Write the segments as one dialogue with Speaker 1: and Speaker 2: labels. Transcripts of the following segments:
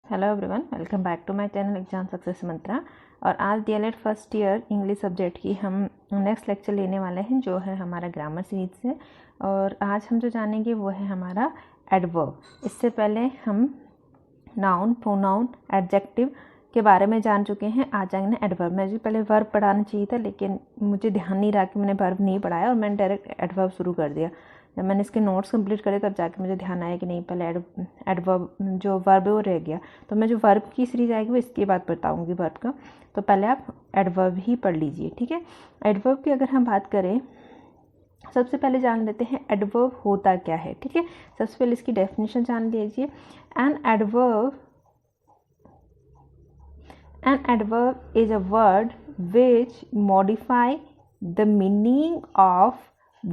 Speaker 1: Hello everyone, welcome back to my channel exam success mantra. और आज DElEd first year English subject की हम next lecture लेने वाले हैं, जो है हमारा ग्रामर सीरीज से। और आज हम जो जानेंगे वो है हमारा एडवर्ब। इससे पहले हम नाउन, प्रोनाउन, एडजेक्टिव के बारे में जान चुके हैं। आज जाएंगे एडवर्ब। मुझे पहले वर्ब पढ़ाना चाहिए था, लेकिन मुझे ध्यान नहीं रहा कि मैंने वर्ब नहीं पढ़ाया और मैंने डायरेक्ट एडवर्ब शुरू कर दिया। जब मैंने इसके नोट्स कंप्लीट करे तब जाके मुझे ध्यान आया कि नहीं, पहले एडवर्ब जो वर्ब है वो रह गया। तो मैं जो वर्ब की सीरीज आएगी वो इसके बाद बताऊंगी वर्ब का। तो पहले आप एडवर्ब ही पढ़ लीजिए, ठीक है। एडवर्ब की अगर हम बात करें, सबसे पहले जान लेते हैं एडवर्ब होता क्या है, ठीक है। सबसे पहले इसकी डेफिनेशन जान लीजिए। An adverb is a word which modify the meaning of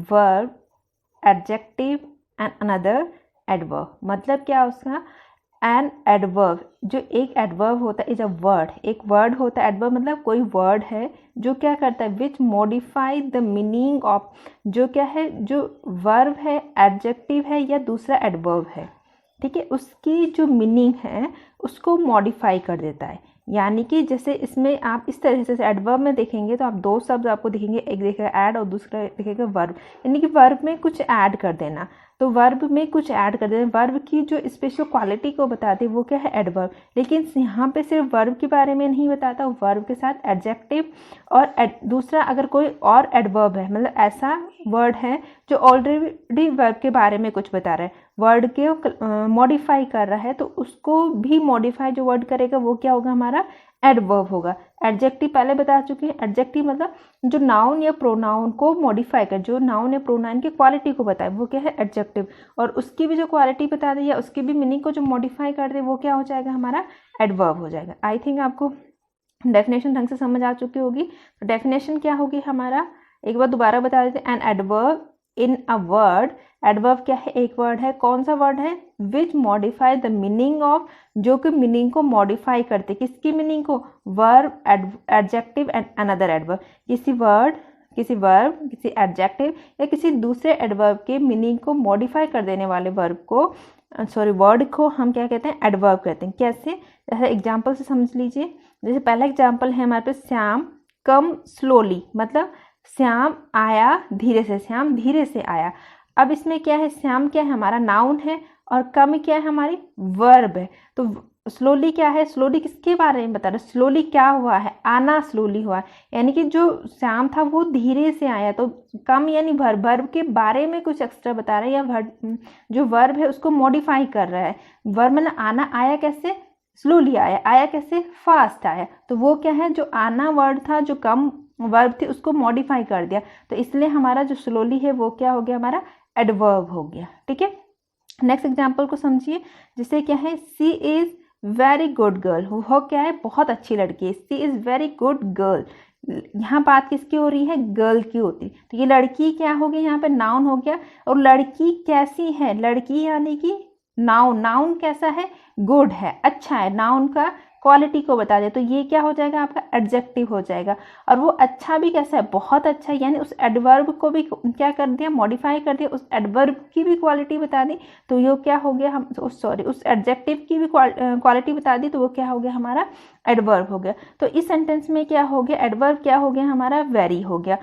Speaker 1: verb, adjective and another adverb। मतलब क्या उसका, an adverb जो एक adverb होता है is a word, एक word होता है। adverb मतलब कोई word है जो क्या करता है, which modify the meaning of, जो क्या है, जो verb है, adjective है या दूसरा adverb है, ठीक है, उसकी जो मीनिंग है उसको मॉडिफाई कर देता है। यानी कि जैसे इसमें आप इस तरह से एडवर्ब में देखेंगे तो आप दो शब्द आपको दिखेंगे, एक दिखेगा ऐड और दूसरा दिखेगा वर्ब। यानी कि वर्ब में कुछ ऐड कर देना, तो वर्ब में कुछ ऐड कर देना, वर्ब की जो स्पेशल क्वालिटी को बताते हैं वो क्या है, एडवर्ब। लेकिन यहाँ पे सिर्फ वर्ब के बारे में नहीं बताता, वर्ब के साथ एडजेक्टिव और दूसरा अगर कोई और एडवर्ब है, मतलब ऐसा वर्ड है जो ऑलरेडी वर्ब के बारे में कुछ बता रहा है, वर्ड के मॉडिफाई कर रहा है, तो उसको भी मॉडिफाई जो वर्ड करेगा वो क्या होगा, हमारा एडवर्ब होगा। एडजेक्टिव पहले बता चुके हैं। एडजेक्टिव मतलब जो नाउन या प्रोनाउन को मॉडिफाई कर, जो नाउन या प्रोनाउन की क्वालिटी को बताए वो क्या है, एडजेक्टिव। और उसकी भी जो क्वालिटी बता दे या उसकी भी मीनिंग को जो मॉडिफाई कर दे वो क्या हो जाएगा, हमारा एडवर्ब हो जाएगा। आई थिंक आपको डेफिनेशन ढंग से समझ आ चुकी होगी। तो डेफिनेशन क्या होगी हमारा, एक बार दोबारा बता देते हैं। An adverb in a word, adverb क्या है, एक वर्ड है। कौन सा वर्ड है, विच मॉडिफाई द मीनिंग ऑफ, जो कि मीनिंग को मॉडिफाई करते, किसकी मीनिंग को, verb, adjective and another adverb. किसी वर्ब, किसी एडजेक्टिव या किसी दूसरे एडवर्ब के मीनिंग को मॉडिफाई कर देने वाले वर्ब को, वर्ड को हम क्या कहते हैं, एडवर्ब कहते हैं। कैसे, जैसे एग्जाम्पल से समझ लीजिए। जैसे पहला एग्जाम्पल है हमारे पास, श्याम कम स्लोली, मतलब श्याम आया धीरे से, श्याम धीरे से आया। अब इसमें क्या है, श्याम क्या है, हमारा नाउन है, और कम क्या है, हमारी वर्ब है। तो स्लोली क्या है, स्लोली किसके बारे में बता रहे, स्लोली क्या हुआ है, आना स्लोली हुआ है। यानी कि जो श्याम था वो धीरे से आया, तो कम यानी वर्ब के बारे में कुछ एक्स्ट्रा बता रहा है, या जो वर्ब है उसको मॉडिफाई कर रहा है। वर्ब में आना, आया कैसे, स्लोली आया, आया कैसे, फास्ट आया। तो वो क्या है, जो आना वर्ड था, जो कम वर्ब थी, उसको मॉडिफाई कर दिया। तो इसलिए हमारा जो स्लोली है वो क्या हो गया, हमारा एडवर्ब हो गया, ठीक है। नेक्स्ट एग्जाम्पल को समझिए। जैसे क्या है, सी इज वेरी गुड गर्ल, वो क्या है, बहुत अच्छी लड़की है। सी इज वेरी गुड गर्ल, यहाँ बात किसकी हो रही है, गर्ल की होती। तो ये लड़की क्या हो गई, यहाँ पे नाउन हो गया। और लड़की कैसी है, लड़की यानी कि नाउन, नाउन कैसा है, गुड है, अच्छा है, नाउन का क्वालिटी को बता दे, तो ये क्या हो जाएगा, आपका एडजेक्टिव हो जाएगा। और वो अच्छा भी कैसा है, बहुत अच्छा है, यानी उस एडवर्ब को भी क्या कर दिया, मॉडिफाई कर दिया, उस एडवर्ब की भी क्वालिटी बता दी, तो ये क्या हो गया, हम उस एडजेक्टिव की भी क्वालिटी बता दी, तो वो क्या हो गया, हमारा एडवर्ब हो गया। तो इस सेंटेंस में क्या हो गया, एडवर्ब क्या हो गया, हमारा वेरी हो गया।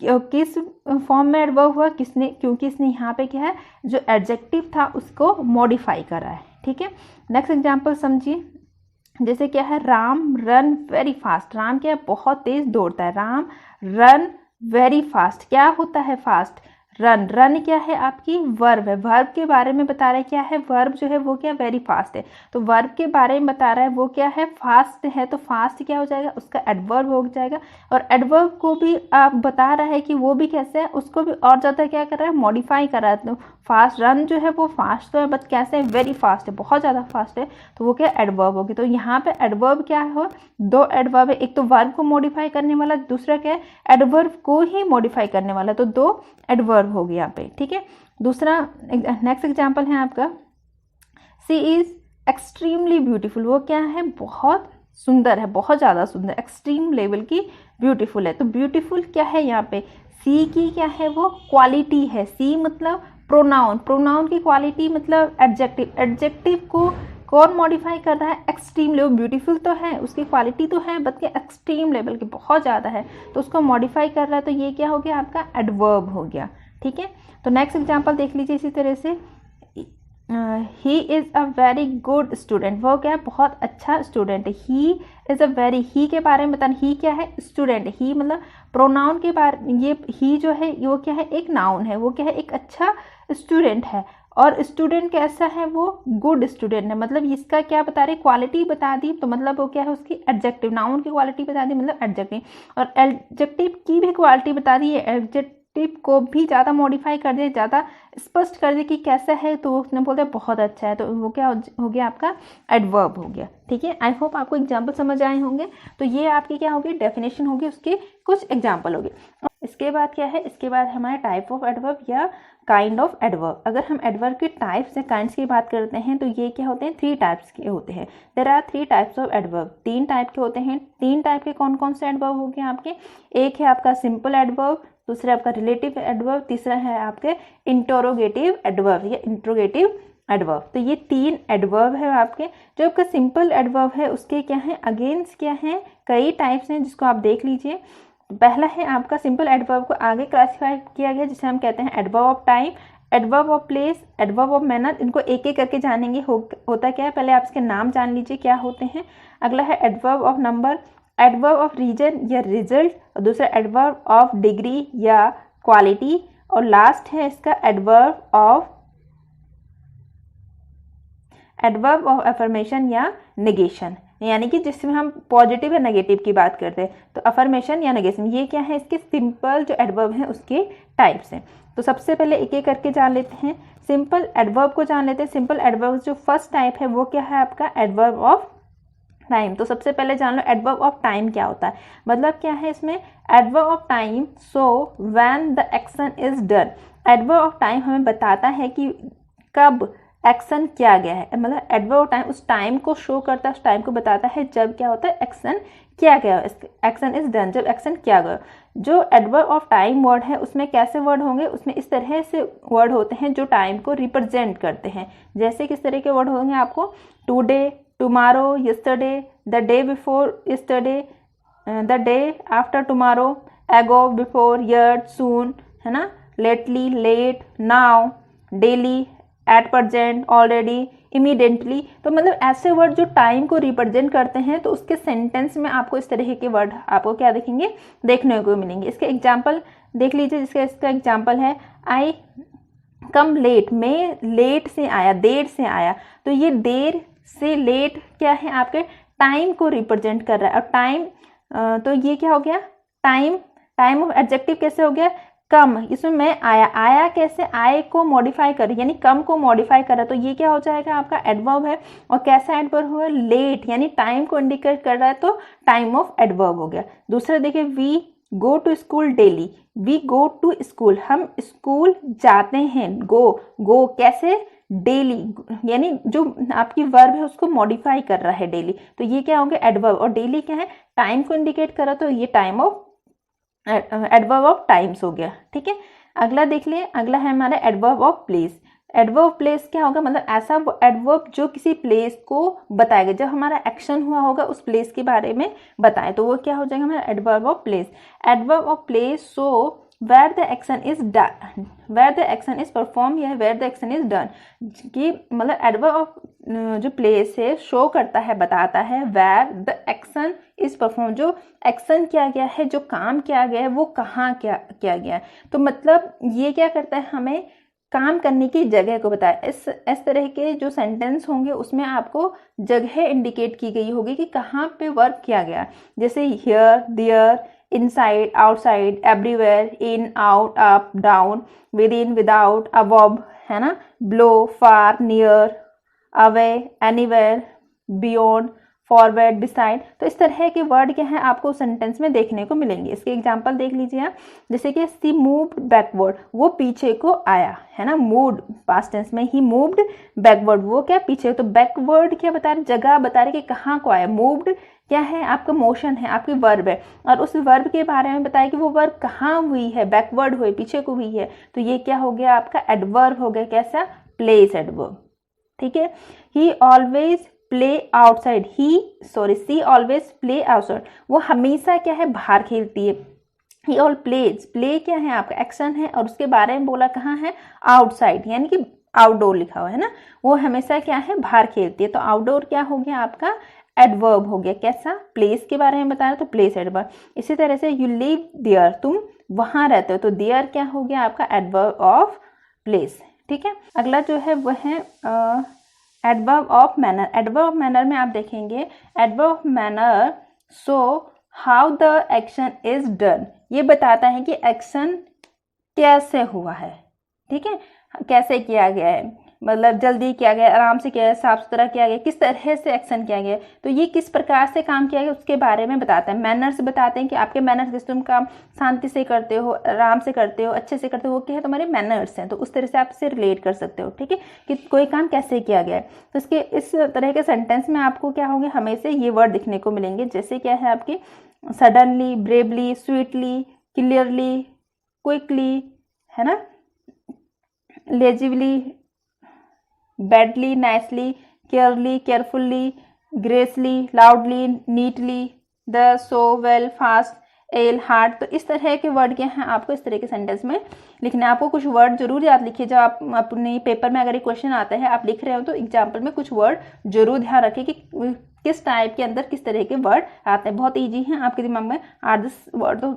Speaker 1: किस फॉर्म में एडवर्ब हुआ, किसने, क्योंकि इसने यहाँ पे क्या है, जो एडजेक्टिव था उसको मॉडिफाई करा है, ठीक है। नेक्स्ट एग्जाम्पल समझिए। जैसे क्या है, Ram run very fast, Ram क्या है, बहुत तेज दौड़ता है। राम रन वेरी फास्ट, क्या होता है, फास्ट, रन, रन क्या है, आपकी वर्ब है। वर्ब के बारे में बता रहा है, क्या है, वर्ब जो है वो क्या, वेरी फास्ट है। तो वर्ब के बारे में बता रहा है वो क्या है, फास्ट है, तो फास्ट क्या हो जाएगा, उसका एडवर्ब हो जाएगा। और एडवर्ब को भी आप बता रहा है कि वो भी कैसे है, उसको भी और ज़्यादा क्या कर रहा है, मॉडिफाई कर रहा है। तो फास्ट, रन जो है वो फास्ट तो है, बट कैसे है, वेरी फास्ट है, बहुत ज़्यादा फास्ट है, तो वो क्या, एडवर्ब होगी। तो यहाँ पे एडवर्ब क्या हो, दो एडवर्ब है, एक तो वर्ब को मॉडिफाई करने वाला, दूसरा क्या है, एडवर्ब को ही मॉडिफाई करने वाला, तो दो एडवर्ब हो गया यहाँ पे, ठीक है। दूसरा नेक्स्ट एग्जांपल है आपका, सी इज एक्सट्रीमली ब्यूटीफुल, वो क्या है, बहुत सुंदर है, बहुत ज़्यादा सुंदर, एक्सट्रीम लेवल की ब्यूटीफुल है। तो ब्यूटीफुल क्या है, यहाँ पे सी की क्या है, वो क्वालिटी है। सी मतलब प्रोनाउन, प्रोनाउन की क्वालिटी मतलब एडजेक्टिव, एडजेक्टिव को कौन मॉडिफाई कर रहा है? Extreme level. ब्यूटीफुल तो है, उसकी क्वालिटी तो है, बल्कि एक्सट्रीम लेवल की बहुत ज़्यादा है, तो उसको मॉडिफाई कर रहा है, तो ये क्या हो गया आपका? एडवर्ब हो गया। ठीक है, तो नेक्स्ट एग्जाम्पल देख लीजिए इसी तरह से, he is a very good student. वो क्या है? बहुत अच्छा स्टूडेंट है। ही इज़ अ वेरी, ही के बारे में बताना, ही क्या है? स्टूडेंट। ही मतलब प्रोनाउन के बारे, ये ही जो है वो क्या है? एक नाउन है। वो क्या है? एक अच्छा स्टूडेंट है। और स्टूडेंट कैसा है? वो गुड स्टूडेंट है। मतलब इसका क्या बता रहे? क्वालिटी बता दी, तो मतलब वो क्या है? उसकी एडजेक्टिव। नाउन की क्वालिटी बता दी मतलब एडजेक्टिव, और एडजेक्टिव की भी क्वालिटी बता दी है। एडजेक्टिव को भी ज़्यादा मॉडिफाई कर दिया, ज़्यादा स्पष्ट कर दिया कि कैसा है, तो उसने बोलते बहुत अच्छा है, तो वो क्या हो गया आपका? एडवर्ब हो गया। ठीक है, आई होप आपको एग्जाम्पल समझ आए होंगे। तो ये आपकी क्या होगी? डेफिनेशन होगी, उसके कुछ एग्जाम्पल होगी। इसके बाद क्या है? इसके बाद हमारे टाइप ऑफ एडवर्ब या काइंड ऑफ एडवर्ब। अगर हम एडवर्ब के टाइप्स या काइंड्स की बात करते हैं, तो ये क्या होते हैं? 3 टाइप्स के होते हैं। There are 3 types of adverb. 3 type के होते हैं। 3 टाइप के कौन कौन से एडवर्ब हो गए आपके? एक है आपका सिंपल एडवर्ब, दूसरा आपका रिलेटिव एडवर्ब, तीसरा है आपके इंटरोगेटिव एडवर्ब या इंट्रोगेटिव एडवर्ब। तो ये 3 एडवर्ब है आपके। जो आपका सिंपल एडवर्ब है उसके क्या है? अगेंस्ट क्या है? कई टाइप्स हैं, जिसको आप देख लीजिए। पहला है आपका सिंपल एडवर्ब को आगे क्लासिफाई किया गया, जिसे हम कहते हैं adverb of time, adverb of place, adverb of manner. इनको एक एक करके जानेंगे। होता क्या है? पहले आप इसके नाम जान लीजिए क्या होते हैं। अगला है adverb of number, adverb of reason या रिजल्ट, और दूसरा एडवर्ब ऑफ डिग्री या क्वालिटी, और लास्ट है इसका एडवर्ब ऑफ अफर्मेशन या नेगेशन, यानी कि जिसमें हम पॉजिटिव या नेगेटिव की बात करते हैं। तो अफर्मेशन या नेगेशन, ये क्या है? इसके सिंपल जो एडवर्ब हैं उसके टाइप्स हैं। तो सबसे पहले एक एक करके जान लेते हैं। सिंपल एडवर्ब को जान लेते हैं। सिंपल एडवर्ब जो फर्स्ट टाइप है वो क्या है आपका? Adverb of time. तो सबसे पहले जान लो एडवर्ब ऑफ टाइम क्या होता है। मतलब क्या है इसमें? Adverb of time so when the action is done. Adverb of time हमें बताता है कि कब एक्शन किया गया है। मतलब एडवर्ब ऑफ टाइम उस टाइम को शो करता है, उस टाइम को बताता है जब क्या होता है? एक्शन किया गया, एक्शन इज डन, जब एक्शन किया गया। जो एडवर्ब ऑफ टाइम वर्ड है उसमें कैसे वर्ड होंगे? उसमें इस तरह से वर्ड होते हैं जो टाइम को रिप्रेजेंट करते हैं। जैसे किस तरह के वर्ड होंगे आपको? Today, tomorrow, yesterday, the day before yesterday, the day after tomorrow, ago, before, yet, soon, है ना? lately, late, now, daily, at present, already, immediately। तो मतलब ऐसे वर्ड जो टाइम को रिप्रेजेंट करते हैं, तो उसके सेंटेंस में आपको इस तरह के वर्ड आपको क्या दिखेंगे? देखने को मिलेंगे। इसके एग्जाम्पल देख लीजिए। इसका एग्जाम्पल है आई कम लेट, मैं लेट से आया, देर से आया। तो ये देर से लेट क्या है? आपके टाइम को रिप्रेजेंट कर रहा है। और टाइम तो ये क्या हो गया? टाइम ऑफ एडजेक्टिव कैसे हो गया? कम। इसमें मैं आया, आया कैसे? आए को मॉडिफाई कर, यानी कम को मॉडिफाई कर रहा है, तो ये क्या हो जाएगा? आपका एडवर्ब है। और कैसा एडवर्ब हुआ? लेट, यानी टाइम को इंडिकेट कर रहा है, तो टाइम ऑफ एडवर्ब हो गया। दूसरा देखिए, we go to school daily, we go to school, हम स्कूल जाते हैं। गो कैसे? डेली, यानी जो आपकी वर्ब है उसको मॉडिफाई कर रहा है डेली, तो ये क्या होंगे? एडवर्ब। और डेली क्या है? टाइम को इंडिकेट कर रहा, तो ये time of adverb of times हो गया। ठीक है, अगला देख लिए। अगला है हमारा adverb of place. Adverb of place क्या होगा? मतलब ऐसा एडवर्ब जो किसी प्लेस को बताएगा, जब हमारा एक्शन हुआ होगा उस प्लेस के बारे में बताए, तो वो क्या हो जाएगा? हमारा adverb of place. Adverb of place so where the action is done, where the action is performed या where the action is done, कि मतलब एडवर्ब ऑफ जो प्लेस है शो करता है, बताता है where the action is performed, जो एक्शन किया गया है, जो काम किया गया है, वो कहाँ किया गया है। तो मतलब ये क्या करता है? हमें काम करने की जगह को बताया। इस तरह के जो सेंटेंस होंगे उसमें आपको जगह इंडिकेट की गई होगी कि कहाँ पे वर्क किया गया। जैसे here, there, inside, outside, everywhere, in, out, up, down, within, without, above, है ना? Below, far, near, away, anywhere, beyond, forward, beside. तो इस तरह के वर्ड क्या है आपको सेंटेंस में देखने को मिलेंगे। इसके एग्जांपल देख लीजिए आप। जैसे कि सी मूव्ड बैकवर्ड, वो पीछे को आया, है ना? मूव्ड पास्ट टेंस में, ही मूव्ड बैकवर्ड, वो क्या? पीछे। तो बैकवर्ड क्या बता रहे? जगह बता रहे कि कहाँ को आया। मूव्ड क्या है? आपका मोशन है, आपकी वर्ब है, और उस वर्ब के बारे में बताया कि वो वर्ब कहाँ हुई है, बैकवर्ड हुई, पीछे को हुई है। तो ये क्या हो गया? आपका एडवर्ब हो गया। कैसा? Place adverb. ठीक है। He always play outside, she always play outside, वो हमेशा क्या है बाहर खेलती है। ही ऑल प्लेज, प्ले क्या है आपका एक्शन है और उसके बारे में बोला कहाँ है आउटसाइड, यानी कि आउटडोर लिखा हुआ है ना, वो हमेशा क्या है बाहर खेलती है। तो आउटडोर क्या हो गया आपका एडवर्ब हो गया। कैसा, प्लेस के बारे में बताया तो प्लेस एडवर्ब। इसी तरह से यू लिव देयर, तुम वहां रहते हो, तो देयर क्या हो गया आपका एडवर्ब ऑफ प्लेस। ठीक है, अगला जो है वह है adverb of manner. Adverb of manner में आप देखेंगे adverb of manner so how the action is done, ये बताता है कि एक्शन कैसे हुआ है। ठीक है, कैसे किया गया है, मतलब जल्दी किया गया, आराम से किया गया, साफ सुथरा किया गया, किस तरह से एक्शन किया गया, तो ये किस प्रकार से काम किया गया उसके बारे में बताता है। मैनर्स बताते हैं कि आपके मैनर्स, जैसे तुम काम शांति से करते हो, आराम से करते हो, अच्छे से करते हो, वो क्या है तुम्हारे मैनर्स हैं, तो उस तरह से आप इससे रिलेट कर सकते हो। ठीक है, कि कोई काम कैसे किया गया है। तो इसके इस तरह के सेंटेंस में आपको क्या होंगे, हमेशा ये वर्ड दिखने को मिलेंगे, जैसे क्या है आपकी suddenly, bravely, sweetly, clearly, quickly, है ना, lazily, badly, nicely, carely, carefully, gracefully, loudly, neatly, the, so, well, fast, ill, hard. तो इस तरह के वर्ड क्या हैं आपको इस तरह के सेंटेंस में लिखना है। आपको कुछ वर्ड जरूर याद लिखिए, जब आप अपने पेपर में अगर ये क्वेश्चन आता है आप लिख रहे हो तो एग्जाम्पल में कुछ वर्ड जरूर ध्यान रखें कि किस टाइप के अंदर किस तरह के वर्ड आते हैं। बहुत ईजी है, आपके दिमाग में 8-10 वर्ड तो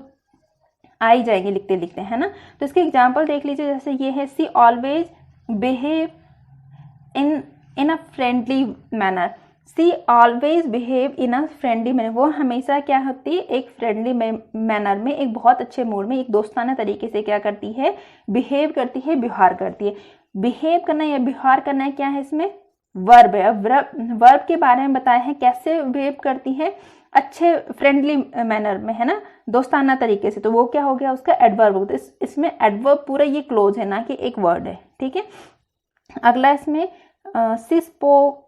Speaker 1: आ ही जाएंगे लिखते लिखते, है ना। तो इसके एग्जाम्पल देख लीजिए, जैसे ये है she always behave in a friendly manner. She always behave in a friendly manner, वो हमेशा क्या होती है एक फ्रेंडली मैनर में, एक बहुत अच्छे मूड में, एक दोस्ताना तरीके से क्या करती है, बिहेव करती है, व्यवहार करती है। बिहेव करना या व्यवहार करना क्या है, इसमें वर्ब है। वर्ब के बारे में बताया है कैसे बिहेव करती है, अच्छे फ्रेंडली मैनर में, है ना, दोस्ताना तरीके से, तो वो क्या हो गया उसका एडवर्ब हो गया। तो इसमें एडवर्ब पूरा ये क्लोज है, ना कि एक वर्ड है। ठीक है, अगला इसमें सी स्पोक,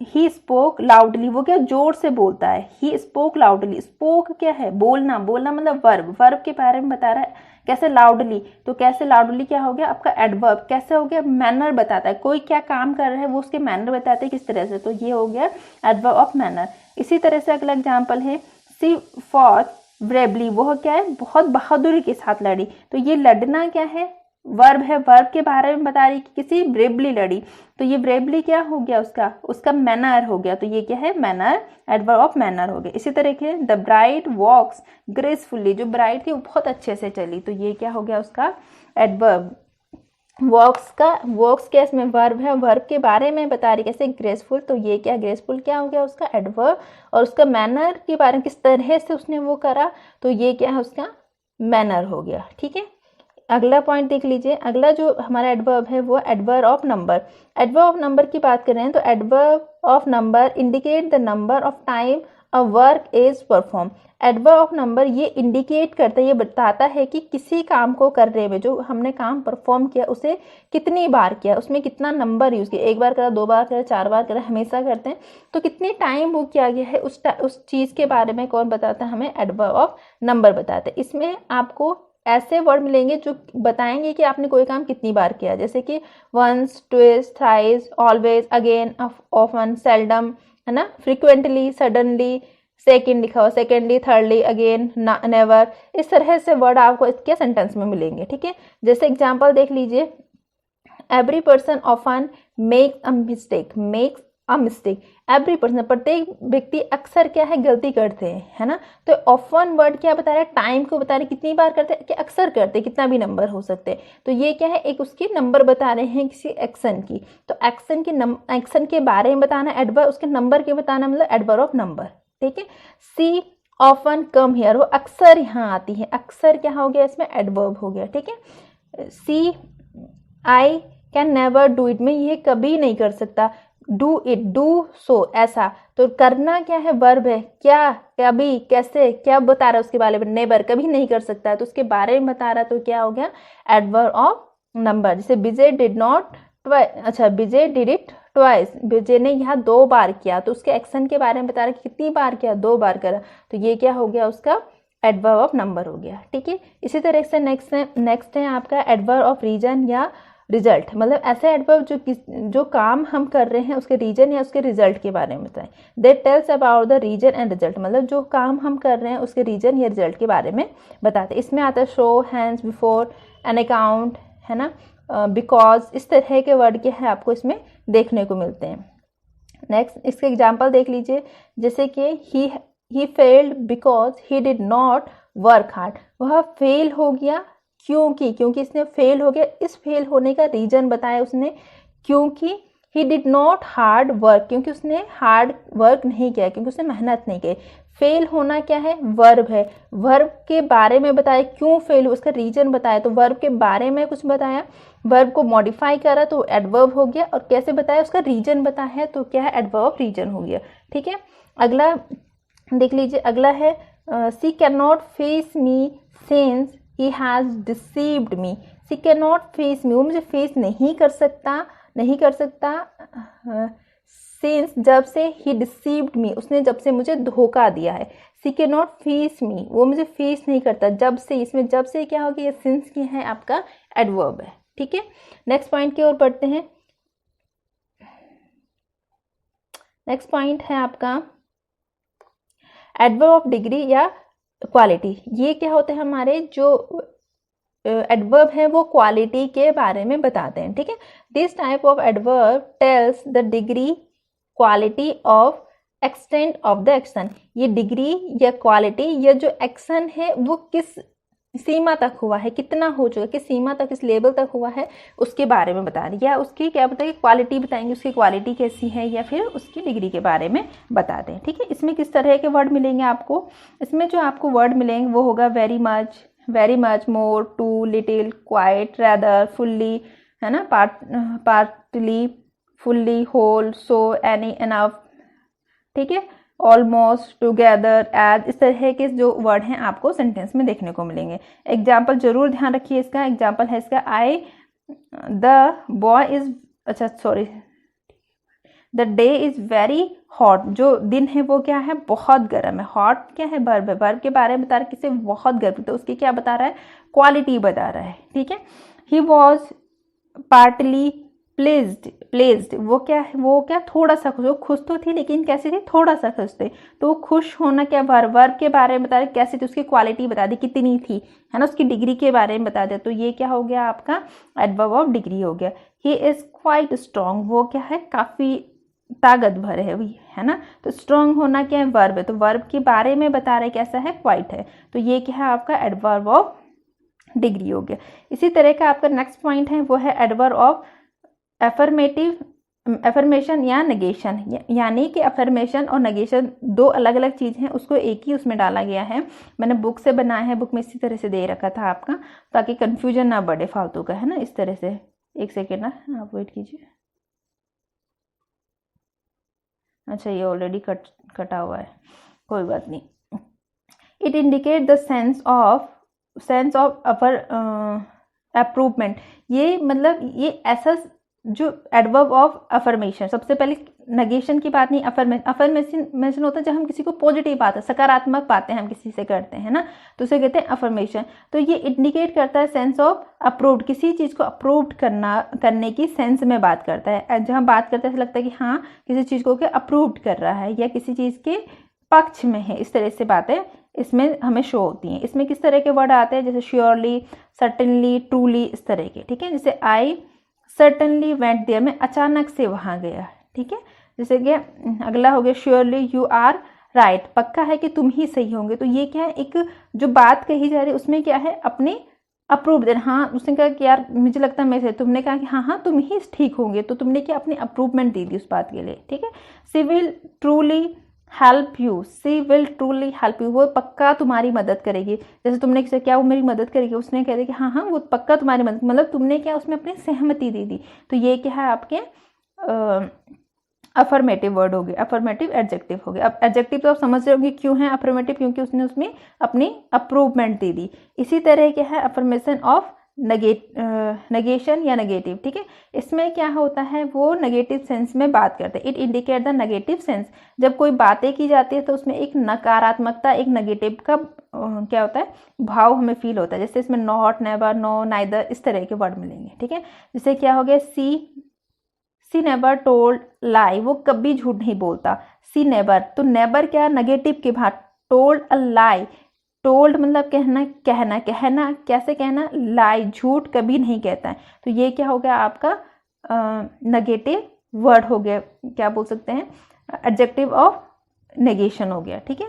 Speaker 1: ही स्पोक लाउडली, वो क्या जोर से बोलता है, ही स्पोक लाउडली। स्पोक क्या है, बोलना, बोलना मतलब वर्ब, वर्ब के बारे में बता रहा है कैसे लाउडली, तो कैसे लाउडली क्या हो गया आपका एडवर्ब, कैसे हो गया मैनर बताता है, कोई क्या काम कर रहा है वो उसके मैनर बताते हैं किस तरह से, तो ये हो गया एडवर्ब ऑफ मैनर। इसी तरह से अगला एग्जाम्पल है सी फॉट ब्रेवली, वो क्या है बहुत बहादुरी के साथ लड़ी, तो ये लड़ना क्या है वर्ब है, वर्ब के बारे में बता रही कि किसी ब्रेवली लड़ी, तो ये ब्रेवली क्या हो गया उसका मैनर हो गया, तो ये क्या है मैनर, एडवर्ब ऑफ मैनर हो गया। इसी तरह के द ब्राइड वॉक्स ग्रेसफुली, जो ब्राइड थी वो बहुत अच्छे से चली, तो ये क्या हो गया उसका एडवर्ब। वॉक्स क्या इसमें वर्ब है, वर्ब के बारे में बता रही कैसे ग्रेसफुल, तो ये क्या ग्रेसफुल क्या हो गया उसका एडवर्ब, और उसका मैनर के बारे में किस तरह से उसने वो करा, तो ये क्या है उसका मैनर हो गया। ठीक है, अगला पॉइंट देख लीजिए, अगला जो हमारा एडवर्ब है वो adverb of number. Adverb of number की बात कर रहे हैं तो adverb of number indicate the number of time a work is perform. Adverb of number ये इंडिकेट करता है, ये बताता है कि किसी काम को करने में जो हमने काम परफॉर्म किया उसे कितनी बार किया, उसमें कितना नंबर यूज़ किया, एक बार करा, 2 बार करा, 4 बार करा, हमेशा करते हैं, तो कितनी टाइम वो किया गया है उस चीज़ के बारे में कौन बताता है हमें, एडवर्ब ऑफ नंबर बताता है। इसमें आपको ऐसे वर्ड मिलेंगे जो बताएंगे कि आपने कोई काम कितनी बार किया, जैसे कि once, twice, thrice, always, again, often, seldom, है ना, फ्रिक्वेंटली, सडनली, सेकेंड लिखा हुआ, सेकेंडली, थर्डली, अगेन, नेवर, इस तरह से वर्ड आपको इसके सेंटेंस में मिलेंगे। ठीक है, जैसे एग्जाम्पल देख लीजिए, every person often makes a mistake, every person प्रत्येक व्यक्ति अक्सर क्या है गलती करते हैं, है ना, तो ऑफन वर्ड क्या बता रहा है, टाइम को बता रहे कितनी बार करते हैं, कि अक्सर करते हैं, कितना भी नंबर हो सकते हैं, तो ये क्या है एक उसकी नंबर बता रहे हैं किसी एक्शन की, तो एक्शन के बारे में बताना एडवर्ब, उसके नंबर के बताना मतलब एडवर्ब ऑफ नंबर। ठीक है, सी ऑफन कम हियर, वो अक्सर यहाँ आती है, अक्सर क्या हो गया इसमें एडवर्ब हो गया। ठीक है, she I can never do it, में ये कभी नहीं कर सकता, डू इट, डू सो, ऐसा, तो करना क्या है वर्ब है, क्या, कभी, कैसे, क्या बता रहा है उसके बारे में, नेवर कभी नहीं कर सकता है, तो उसके बारे में बता रहा, तो क्या हो गया एडवर्ब ऑफ नंबर। जैसे विजय डिड नॉट अच्छा विजय डिड इट ट्वाइस, विजय ने यहाँ 2 बार किया, तो उसके एक्शन के बारे में बता रहा है कितनी बार किया, 2 बार करा, तो ये क्या हो गया उसका एडवर्ब ऑफ नंबर हो गया। ठीक है, इसी तरह से नेक्स्ट है आपका एडवर्ब ऑफ रीजन या रिजल्ट, मतलब ऐसे एडवर्ब जो काम हम कर रहे हैं उसके रीजन या उसके रिजल्ट के बारे में बताएं। They tells about the reason and result, मतलब जो काम हम कर रहे हैं उसके रीजन या रिजल्ट के बारे में बताते हैं। इसमें आता है show, hands, before, an account, है ना, बिकॉज, इस तरह के वर्ड के हैं आपको इसमें देखने को मिलते हैं। नेक्स्ट इसके एग्जाम्पल देख लीजिए, जैसे कि he failed because he did not work hard, वह फेल हो गया क्योंकि इसने फेल हो गया, इस फेल होने का रीजन बताया उसने, क्योंकि ही डिड नॉट हार्ड वर्क, क्योंकि उसने हार्ड वर्क नहीं किया, क्योंकि उसने मेहनत नहीं की। फेल होना क्या है, वर्ब है, वर्ब के बारे में बताया, क्यों फेल, उसका रीजन बताया, तो वर्ब के बारे में कुछ बताया, वर्ब को मॉडिफाई करा तो एडवर्ब हो गया, और कैसे बताया उसका रीजन बताया तो क्या है, एडवर्ब रीजन हो गया। ठीक है, अगला देख लीजिए, अगला है she can not face me since he has deceived me, she can not face me, वो मुझे फेस नहीं कर सकता सिंस, जब से, ही डिसीव्ड मी, उसने जब से मुझे धोखा दिया है। She can not face me, वो मुझे फेस नहीं करता, जब से, इसमें जब से क्या होगी, ये सिंस की है आपका एडवर्ब है। ठीक है, नेक्स्ट पॉइंट की ओर बढ़ते हैं। नेक्स्ट पॉइंट है आपका एडवर्ब ऑफ डिग्री या क्वालिटी। ये क्या होते हैं, हमारे जो एडवर्ब है वो क्वालिटी के बारे में बताते हैं। ठीक है, this type of adverb tells the degree, quality of, extent of the action. ये डिग्री या क्वालिटी या जो एक्शन है वो किस सीमा तक हुआ है, कितना हो चुका, किस सीमा तक, किस लेवल तक हुआ है, उसके बारे में बता रही है, या उसकी क्या बताएंगे, क्वालिटी बताएंगे, उसकी क्वालिटी कैसी है, या फिर उसकी डिग्री के बारे में बताते हैं। ठीक है, इसमें किस तरह के वर्ड मिलेंगे आपको, इसमें जो आपको वर्ड मिलेंगे वो होगा very much, more, too, little, quite, rather, fully, है ना, partly, fully, whole, so, any, enough. ठीक है, ऑलमोस्ट, टुगेदर, एज, इस तरह के जो वर्ड हैं आपको सेंटेंस में देखने को मिलेंगे। एग्जाम्पल जरूर ध्यान रखिए, इसका एग्जाम्पल है इसका द बॉय इज, अच्छा sorry, the day is very hot, जो दिन है वो क्या है, बहुत गर्म है। हॉट क्या है, वर्ब है, वर्ब के बारे में बता रहा है किसे, बहुत गर्म, तो उसकी क्या बता रहा है, क्वालिटी बता रहा है। ठीक है, ही वॉज पार्टली प्लेज्ड, वो क्या थोड़ा सा खुश, वो खुश तो थी लेकिन कैसे थी, थोड़ा सा खुश थे, तो वो खुश होना क्या, वर्ब के बारे में बता रहे, कैसे थी, उसकी क्वालिटी बता दी, कितनी थी, है ना, उसकी डिग्री के बारे में बता दिया, तो ये क्या हो गया आपका एडवर्ब ऑफ डिग्री हो गया। ही इज क्वाइट स्ट्रॉन्ग, वो क्या है, काफी ताकतवर है ना, तो स्ट्रॉन्ग होना क्या है, वर्ब है, तो वर्ब के बारे में बता रहे कैसा है, क्वाइट है, तो ये क्या है आपका एडवर्ब ऑफ डिग्री हो गया। इसी तरह का आपका नेक्स्ट पॉइंट है वो है एडवर्ब ऑफ एफर्मेशन या नेगेशन, यानी कि अफर्मेशन और नेगेशन दो अलग अलग चीज़ हैं, उसको एक ही उसमें डाला गया है। मैंने बुक से बनाया है, बुक में इसी तरह से दे रखा था आपका, ताकि कंफ्यूजन ना बढ़े फालतू का, है ना, इस तरह से। एक सेकेंड ना, आप वेट कीजिए। अच्छा, ये ऑलरेडी कटा हुआ है, कोई बात नहीं। It indicate the sense of upper approvement, ये मतलब ये ऐसा जो एडवर्ब ऑफ अफर्मेशन, सबसे पहले नेगेशन की बात नहीं, अफर्मेशन होता है जब हम किसी को पॉजिटिव बात है, सकारात्मक बातें हम किसी से करते हैं ना, तो उसे कहते हैं अफर्मेशन। तो ये इंडिकेट करता है सेंस ऑफ अप्रूव्ड, किसी चीज़ को अप्रूव्ड करने की सेंस में बात करता है। जब हम बात करते हैं ऐसा लगता है कि हाँ किसी चीज़ को अप्रूव्ड कर रहा है या किसी चीज़ के पक्ष में है, इस तरह से बातें इसमें हमें शो होती हैं। इसमें किस तरह के वर्ड आते हैं, जैसे श्योरली, सर्टेनली, ट्रूली, इस तरह के। ठीक है, जैसे आई सर्टनली वेंट देयर, में अचानक से वहाँ गया। ठीक है, जैसे कि अगला हो गया श्योरली यू आर राइट, पक्का है कि तुम ही सही होंगे। तो ये क्या है, एक जो बात कही जा रही है उसमें क्या है, अपने अप्रूव देना। हाँ, उसने कहा कि यार मुझे लगता है मैं सही, तुमने कहा कि हाँ तुम ही ठीक होंगे, तो तुमने क्या अपनी अप्रूवमेंट दे दी उस बात के लिए। ठीक है, she will truly help you, she will truly help you, वो पक्का तुम्हारी मदद करेगी। जैसे तुमने किसी क्या वो मेरी मदद करेगी, उसने कह दिया कि हाँ वो पक्का तुम्हारी मदद, मतलब तुमने क्या उसमें अपनी सहमति दे दी। तो ये क्या है आपके अफर्मेटिव वर्ड हो गए, अफर्मेटिव एडजेक्टिव हो गए। अब एडजेक्टिव तो आप समझ रहे होंगे क्यों है अफर्मेटिव, क्योंकि उसने उसमें अपनी अप्रूवमेंट दे दी। इसी तरह क्या है अफर्मेशन ऑफ नेगेशन या नेगेटिव, ठीक है। इसमें क्या होता है, वो नेगेटिव सेंस में बात करते हैं। It indicate the negative sense. जब कोई बातें की जाती है तो उसमें एक नकारात्मकता, एक नेगेटिव का क्या होता है, भाव हमें फील होता है। जैसे इसमें नॉट, नेवर, नो, नाइदर, इस तरह के वर्ड मिलेंगे, ठीक है। जैसे क्या हो गया, सी नेवर टोल्ड लाई, वो कभी झूठ नहीं बोलता। सी नेवर, तो नेवर क्या, नेगेटिव के भाग। टोल्ड अ लाई, टोल्ड मतलब कहना, कहना, कहना कैसे कहना, लाई, झूठ कभी नहीं कहता है। तो ये क्या हो गया आपका नेगेटिव वर्ड हो गया, क्या बोल सकते हैं, एडजेक्टिव ऑफ नेगेशन हो गया, ठीक है।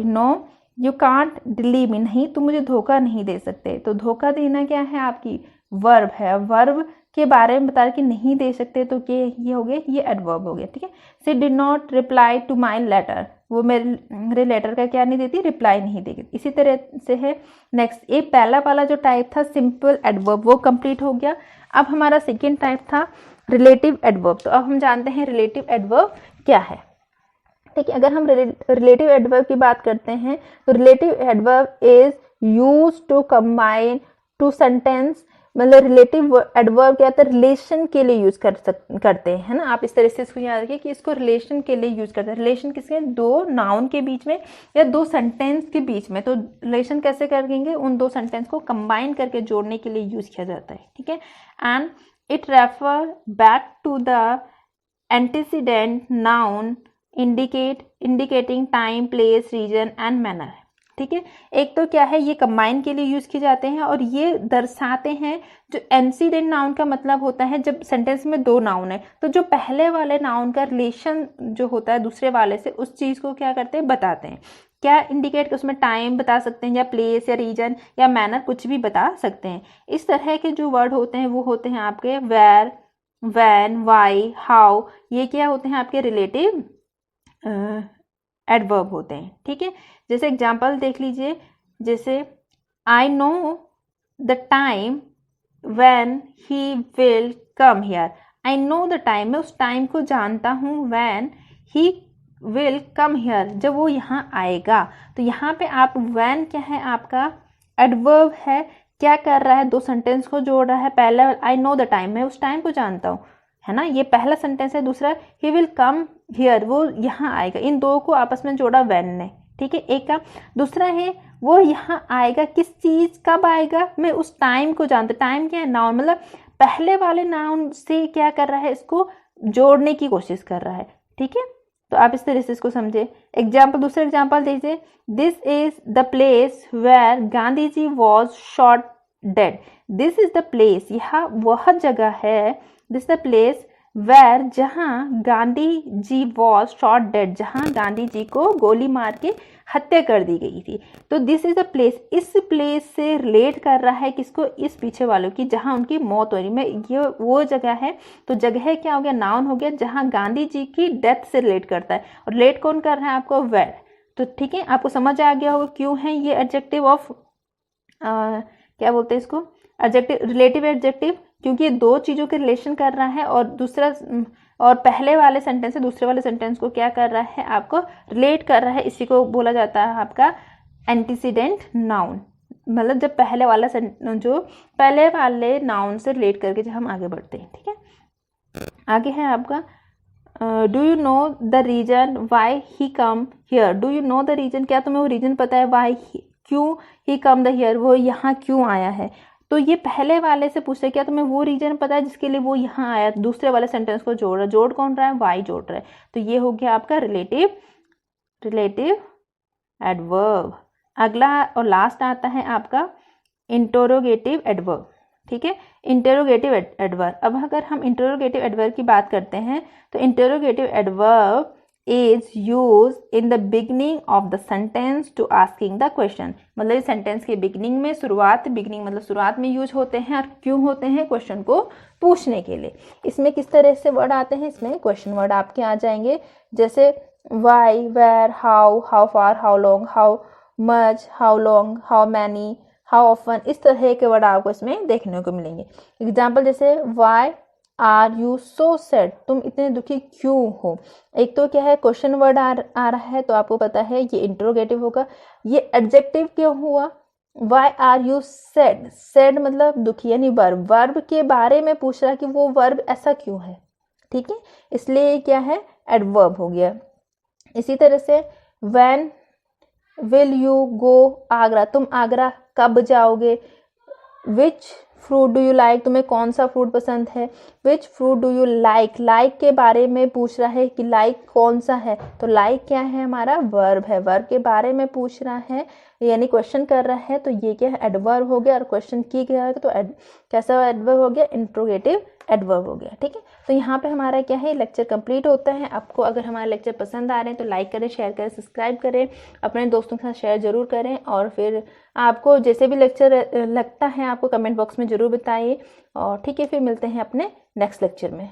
Speaker 1: नो यू कांट डिलीव मी, नहीं तुम मुझे धोखा नहीं दे सकते। तो धोखा देना क्या है, आपकी वर्ब है। वर्ब के बारे में बता कि नहीं दे सकते, तो ये हो गया, ये एडवर्ब हो गया, ठीक है। She did not reply to my letter, वो मेरे लेटर का क्या नहीं देती, रिप्लाई नहीं देगी। इसी तरह से है नेक्स्ट, ये पहला वाला जो टाइप था सिंपल एडवर्ब, वो कंप्लीट हो गया। अब हमारा सेकेंड टाइप था रिलेटिव एडवर्ब। तो अब हम जानते हैं रिलेटिव एडवर्ब क्या है, ठीक है। अगर हम रिलेटिव एडवर्ब की बात करते हैं तो relative adverb is used to combine two sentence, मतलब रिलेटिव एडवर्ब क्या होता है, रिलेशन के लिए यूज करते हैं, है ना। आप इस तरह से इसको याद रखिए कि इसको रिलेशन के लिए यूज करते हैं। रिलेशन किसके, दो नाउन के बीच में या दो सेंटेंस के बीच में। तो रिलेशन कैसे करेंगे, उन दो सेंटेंस को कंबाइन करके जोड़ने के लिए यूज किया जाता है, ठीक है। And it refer back to the antecedent noun indicating time, place, reason and manner, ठीक है। एक तो क्या है, ये कंबाइन के लिए यूज किए जाते हैं और ये दर्शाते हैं, जो एंटीसीडेंट नाउन का मतलब होता है जब सेंटेंस में दो नाउन है तो जो पहले वाले नाउन का रिलेशन जो होता है दूसरे वाले से, उस चीज को क्या करते हैं, बताते हैं। क्या इंडिकेट, उसमें टाइम बता सकते हैं या प्लेस या रीजन या मैनर, कुछ भी बता सकते हैं। इस तरह के जो वर्ड होते हैं वो होते हैं आपके वेयर, व्हेन, व्हाई, हाउ, ये क्या होते हैं आपके रिलेटिव एडवर्ब होते हैं, ठीक है। जैसे एग्जांपल देख लीजिए, जैसे I know the time when he will come here. I know the time, मैं उस टाइम को जानता हूँ, when he will come here, जब वो यहाँ आएगा। तो यहाँ पे आप व्हेन क्या है, आपका एडवर्ब है, क्या कर रहा है, दो सेंटेंस को जोड़ रहा है। पहला आई नो द टाइम, मैं उस टाइम को जानता हूँ, है ना, ये पहला सेंटेंस है। दूसरा ही विल कम हियर, वो यहाँ आएगा। इन दो को आपस में जोड़ा व्हेन ने, ठीक है, एक का। दूसरा है वो यहाँ आएगा, किस चीज, कब आएगा, मैं उस टाइम को जानता। टाइम क्या है, नाउन, मतलब पहले वाले नाउन से क्या कर रहा है, इसको जोड़ने की कोशिश कर रहा है, ठीक है। तो आप इस तरह से इसको समझे। एग्जाम्पल, दूसरा एग्जाम्पल दीजिए, this is the place where Gandhi ji was shot dead. This is the place, यह वह जगह है, दिस द प्लेस वेयर, जहां Gandhi ji was shot dead, जहां गांधी जी को गोली मार के हत्या कर दी गई थी। तो दिस इज द प्लेस, इस प्लेस से रिलेट कर रहा है किसको, इस पीछे वालों की, जहां उनकी मौत हो रही है। ये वो जगह है, तो जगह क्या हो गया, नाउन हो गया, जहां गांधी जी की डेथ से रिलेट करता है। और रिलेट कौन कर रहा है आपको, वेयर। तो ठीक है, आपको समझ आ गया होगा क्यों है ये एडजेक्टिव ऑफ क्या बोलते हैं इसको, एडजेक्टिव, रिलेटिव एडजेक्टिव, क्योंकि ये दो चीजों के रिलेशन कर रहा है और दूसरा, और पहले वाले सेंटेंस से दूसरे वाले सेंटेंस को क्या कर रहा है, आपको रिलेट कर रहा है। इसी को बोला जाता है आपका एंटीसीडेंट नाउन, मतलब जब पहले वाला जो पहले वाले नाउन से रिलेट करके जब हम आगे बढ़ते हैं, ठीक है। आगे है आपका do you know the reason why he come here. Do you know the reason, क्या तुम्हें वो रीजन पता है, वाई, क्यों, ही कम द हियर, वो यहाँ क्यों आया है। तो ये पहले वाले से पूछते क्या तुम्हें वो रीजन पता है जिसके लिए वो यहाँ आया। दूसरे वाले सेंटेंस को जोड़ रहा है, जोड़ कौन रहा है, वाई जोड़ रहा है। तो ये हो गया आपका रिलेटिव एडवर्ब। अगला और लास्ट आता है आपका इंटरोगेटिव एडवर्ब, ठीक है, इंटरोगेटिव एडवर्ब। अब अगर हम इंटरोगेटिव एडवर्ब की बात करते हैं तो interrogative adverb is used in the beginning of the sentence to asking the question, मतलब सेंटेंस के बिगनिंग में, बिगनिंग मतलब शुरुआत में यूज होते हैं। और क्यों होते हैं, क्वेश्चन को पूछने के लिए। इसमें किस तरह से वर्ड आते हैं, इसमें क्वेश्चन वर्ड आपके आ जाएंगे, जैसे why, where, how, how far, how long, how much, how long, how many, how often, इस तरह के वर्ड आपको इसमें देखने को मिलेंगे। एग्जाम्पल जैसे why are you so sad, तुम इतने दुखी क्यों हो। एक तो क्या है, क्वेश्चन वर्ड आ रहा है, तो आपको पता है ये इंटरोगेटिव होगा। ये एडजेक्टिव क्यों हुआ, why are you sad, sad मतलब दुखी, यानी वर्ब, वर्ब के बारे में पूछ रहा है कि वो वर्ब ऐसा क्यों है, ठीक है, इसलिए क्या है, एडवर्ब हो गया। इसी तरह से when will you go Agra, तुम आगरा कब जाओगे। Which fruit do you like, तुम्हें कौन सा फ्रूट पसंद है। Which fruit do you like, like के बारे में पूछ रहा है कि लाइक कौन सा है, तो लाइक क्या है, हमारा वर्ब है, वर्ब के बारे में पूछ रहा है, यानी क्वेश्चन कर रहा है, तो ये क्या है, एडवर्ब हो गया। और क्वेश्चन की गया है तो कैसा एडवर्ब हो गया, इंट्रोगेटिव एडवर्ब हो गया, ठीक है। तो यहाँ पे हमारा क्या है, लेक्चर कंप्लीट होता है। आपको अगर हमारे लेक्चर पसंद आ रहे हैं तो लाइक करें, शेयर करें, सब्सक्राइब करें, अपने दोस्तों के साथ शेयर जरूर करें, और फिर आपको जैसे भी लेक्चर लगता है आपको कमेंट बॉक्स में ज़रूर बताइए। और ठीक है, फिर मिलते हैं अपने नेक्स्ट लेक्चर में।